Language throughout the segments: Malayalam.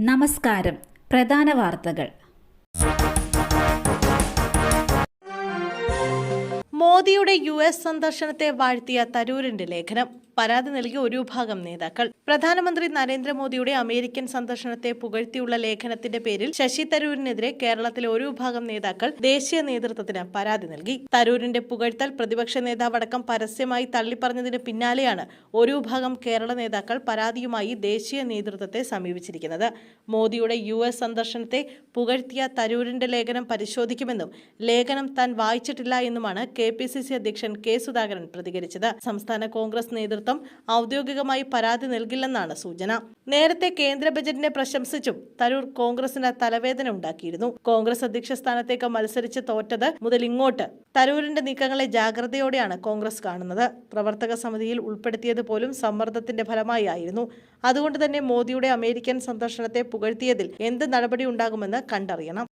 നമസ്കാരം. പ്രധാന വാർത്തകൾ. മോദിയുടെ US സന്ദർശനത്തെ വാഴ്ത്തിയ തരൂരിന്റെ ലേഖനം. പരാതി നൽകിയ ഒരു വിഭാഗം നേതാക്കൾ. പ്രധാനമന്ത്രി നരേന്ദ്രമോദിയുടെ അമേരിക്കൻ സന്ദർശനത്തെ പുകഴ്ത്തിയുള്ള ലേഖനത്തിന്റെ പേരിൽ ശശി തരൂരിനെതിരെ കേരളത്തിലെ ഒരു വിഭാഗം നേതാക്കൾ ദേശീയ നേതൃത്വത്തിന് പരാതി നൽകി. തരൂരിന്റെ പുകഴ്ത്തൽ പ്രതിപക്ഷ നേതാവടക്കം പരസ്യമായി തള്ളിപ്പറഞ്ഞതിന് പിന്നാലെയാണ് ഒരു വിഭാഗം കേരള നേതാക്കൾ പരാതിയുമായി ദേശീയ നേതൃത്വത്തെ സമീപിച്ചിരിക്കുന്നത്. മോദിയുടെ US സന്ദർശനത്തെ പുകഴ്ത്തിയ തരൂരിന്റെ ലേഖനം പരിശോധിക്കുമെന്നും ലേഖനം താൻ വായിച്ചിട്ടില്ല എന്നുമാണ് KPCC അധ്യക്ഷൻ K സുധാകരൻ പ്രതികരിച്ചത്. സംസ്ഥാന കോൺഗ്രസ് നേതൃത്വം ഔദ്യോഗികമായി പരാതി നൽകില്ലെന്നാണ് സൂചന. നേരത്തെ കേന്ദ്ര ബജറ്റിനെ പ്രശംസിച്ചും തരൂർ കോൺഗ്രസിന് തലവേദന ഉണ്ടാക്കിയിരുന്നു. കോൺഗ്രസ് അധ്യക്ഷ സ്ഥാനത്തേക്ക് മത്സരിച്ച് തോറ്റത് മുതൽ ഇങ്ങോട്ട് തരൂരിന്റെ നീക്കങ്ങളെ ജാഗ്രതയോടെയാണ് കോൺഗ്രസ് കാണുന്നത്. പ്രവർത്തക സമിതിയിൽ ഉൾപ്പെടുത്തിയത് പോലും സമ്മർദ്ദത്തിന്റെ ഫലമായി ആയിരുന്നു. അതുകൊണ്ട് തന്നെ മോദിയുടെ അമേരിക്കൻ സന്ദർശനത്തെ പുകഴ്ത്തിയതിൽ എന്ത് നടപടി ഉണ്ടാകുമെന്ന് കണ്ടറിയണം.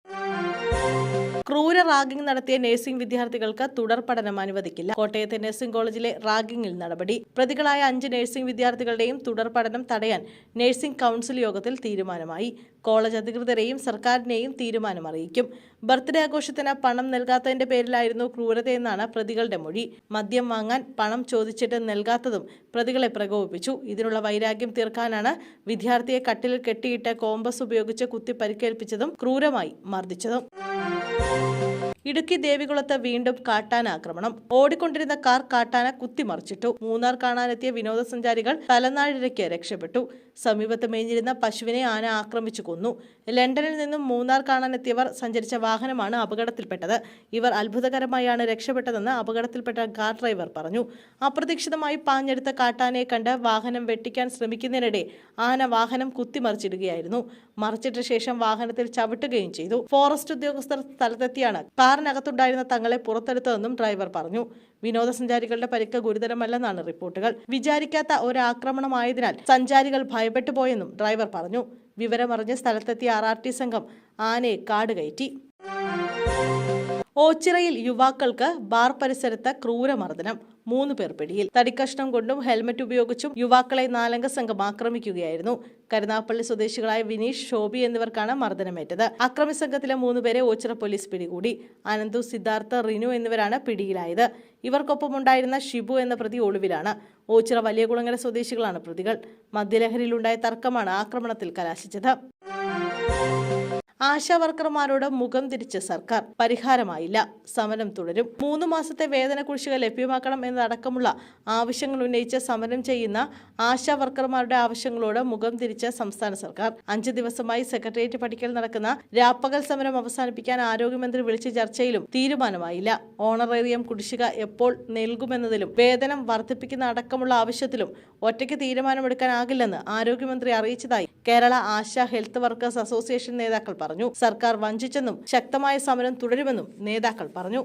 ക്രൂര റാഗിംഗ് നടത്തിയ നഴ്സിംഗ് വിദ്യാർത്ഥികൾക്ക് തുടർ പഠനം അനുവദിക്കില്ല. കോട്ടയത്തെ നഴ്സിംഗ് കോളേജിലെ റാഗിംഗിൽ നടപടി. പ്രതികളായ 5 നഴ്സിംഗ് വിദ്യാർത്ഥികളുടെയും തുടർ പഠനം തടയാൻ നഴ്സിംഗ് കൗൺസിൽ യോഗത്തിൽ തീരുമാനമായി. കോളേജ് അധികൃതരെയും സർക്കാരിനെയും തീരുമാനം അറിയിക്കും. ബർത്ത്ഡേ ആഘോഷത്തിന് പണം നൽകാത്തതിന്റെ പേരിലായിരുന്നു ക്രൂരതയെന്നാണ് പ്രതികളുടെ മൊഴി. മദ്യം വാങ്ങാൻ പണം ചോദിച്ചിട്ട് നൽകാത്തതും പ്രതികളെ പ്രകോപിപ്പിച്ചു. ഇതിനുള്ള വൈരാഗ്യം തീർക്കാനാണ് വിദ്യാർത്ഥിയെ കട്ടിലിൽ കെട്ടിയിട്ട് കോമ്പസ് ഉപയോഗിച്ച് കുത്തി പരിക്കേൽപ്പിച്ചതും ക്രൂരമായി മർദ്ദിച്ചതും. ഇടുക്കി ദേവികുളത്ത് വീണ്ടും കാട്ടാനാക്രമണം. ഓടിക്കൊണ്ടിരുന്ന കാർ കാട്ടാന കുത്തിമറിച്ചിട്ടു. മൂന്നാർ കാണാനെത്തിയ വിനോദസഞ്ചാരികൾ തലനാഴിഴയ്ക്ക് രക്ഷപ്പെട്ടു. സമീപത്ത് മേഞ്ഞിരുന്ന പശുവിനെ ആന ആക്രമിച്ചു കൊന്നു. ലണ്ടനിൽ നിന്നും മൂന്നാർ കാണാനെത്തിയവർ സഞ്ചരിച്ച വാഹനമാണ് അപകടത്തിൽപ്പെട്ടത്. ഇവർ അത്ഭുതകരമായാണ് രക്ഷപ്പെട്ടതെന്ന് അപകടത്തിൽപ്പെട്ട കാർ ഡ്രൈവർ പറഞ്ഞു. അപ്രതീക്ഷിതമായി പാഞ്ഞെടുത്ത കാട്ടാനയെ കണ്ട് വാഹനം വെട്ടിക്കാൻ ശ്രമിക്കുന്നതിനിടെ ആന വാഹനം കുത്തിമറിച്ചിടുകയായിരുന്നു. മറിച്ചിട്ട ശേഷം വാഹനത്തിൽ ചവിട്ടുകയും ചെയ്തു. ഫോറസ്റ്റ് ഉദ്യോഗസ്ഥർ സ്ഥലത്തെത്തിയാണ് കാറിനകത്തുണ്ടായിരുന്ന തങ്ങളെ പുറത്തെടുത്തതെന്നും ഡ്രൈവർ പറഞ്ഞു. വിനോദസഞ്ചാരികളുടെ പരിക്ക് ഗുരുതരമല്ലെന്നാണ് റിപ്പോർട്ടുകൾ. വിചാരിക്കാത്ത ഒരാക്രമണമായതിനാൽ സഞ്ചാരികൾ ഭയപ്പെട്ടു പോയെന്നും ഡ്രൈവർ പറഞ്ഞു. വിവരമറിഞ്ഞ് സ്ഥലത്തെത്തിയ RRT സംഘം ആനയെ കാടുകയറ്റി. ഓച്ചിറയിൽ യുവാക്കൾക്ക് ബാർ പരിസരത്ത് ക്രൂരമർദ്ദനം. 3 പേർ പിടിയിൽ. തടിക്കഷ്ണം കൊണ്ടും ഹെൽമറ്റ് ഉപയോഗിച്ചും യുവാക്കളെ 4 അംഗ സംഘം ആക്രമിക്കുകയായിരുന്നു. കരുനാഗപ്പള്ളി സ്വദേശികളായ വിനീഷ്, ശോഭി എന്നിവർക്കാണ് മർദ്ദനമേറ്റത്. അക്രമി സംഘത്തിലെ 3 പേരെ ഓച്ചിറ പോലീസ് പിടികൂടി. അനന്തു, സിദ്ധാർത്ഥ, റിനു എന്നിവരാണ് പിടിയിലായത്. ഇവർക്കൊപ്പമുണ്ടായിരുന്ന ഷിബു എന്ന പ്രതി ഒളിവിലാണ്. ഓച്ചിറ വലിയകുളങ്ങര സ്വദേശികളാണ് പ്രതികൾ. മദ്യലഹരിയിലുണ്ടായ തർക്കമാണ് ആക്രമണത്തിൽ കലാശിച്ചത്. ആശാ വർക്കർമാരോട് മുഖം തിരിച്ച് സർക്കാർ. പരിഹാരമായില്ല. സമരം തുടരും. 3 മാസത്തെ വേതന കുടിശ്ശിക ലഭ്യമാക്കണം എന്നതടക്കമുള്ള ആവശ്യങ്ങൾ ഉന്നയിച്ച് സമരം ചെയ്യുന്ന ആശാ വർക്കർമാരുടെ ആവശ്യങ്ങളോട് മുഖം തിരിച്ച് സംസ്ഥാന സർക്കാർ. 5 ദിവസമായി സെക്രട്ടേറിയറ്റ് പടിക്കൽ നടക്കുന്ന രാപ്പകൽ സമരം അവസാനിപ്പിക്കാൻ ആരോഗ്യമന്ത്രി വിളിച്ച ചർച്ചയിലും തീരുമാനമായില്ല. ഓണറേറിയം കുടിശ്ശിക എപ്പോൾ നൽകുമെന്നതിലും വേതനം വർദ്ധിപ്പിക്കുന്ന അടക്കമുള്ള ആവശ്യത്തിലും ഒറ്റയ്ക്ക് തീരുമാനമെടുക്കാനാകില്ലെന്ന് ആരോഗ്യമന്ത്രി അറിയിച്ചതായി Kerala ASHA health workers association നേതാക്കൾ പറഞ്ഞു. സർക്കാർ വഞ്ചിച്ചെന്നും ശക്തമായ സമരം തുടരുമെന്നും നേതാക്കൾ പറഞ്ഞു.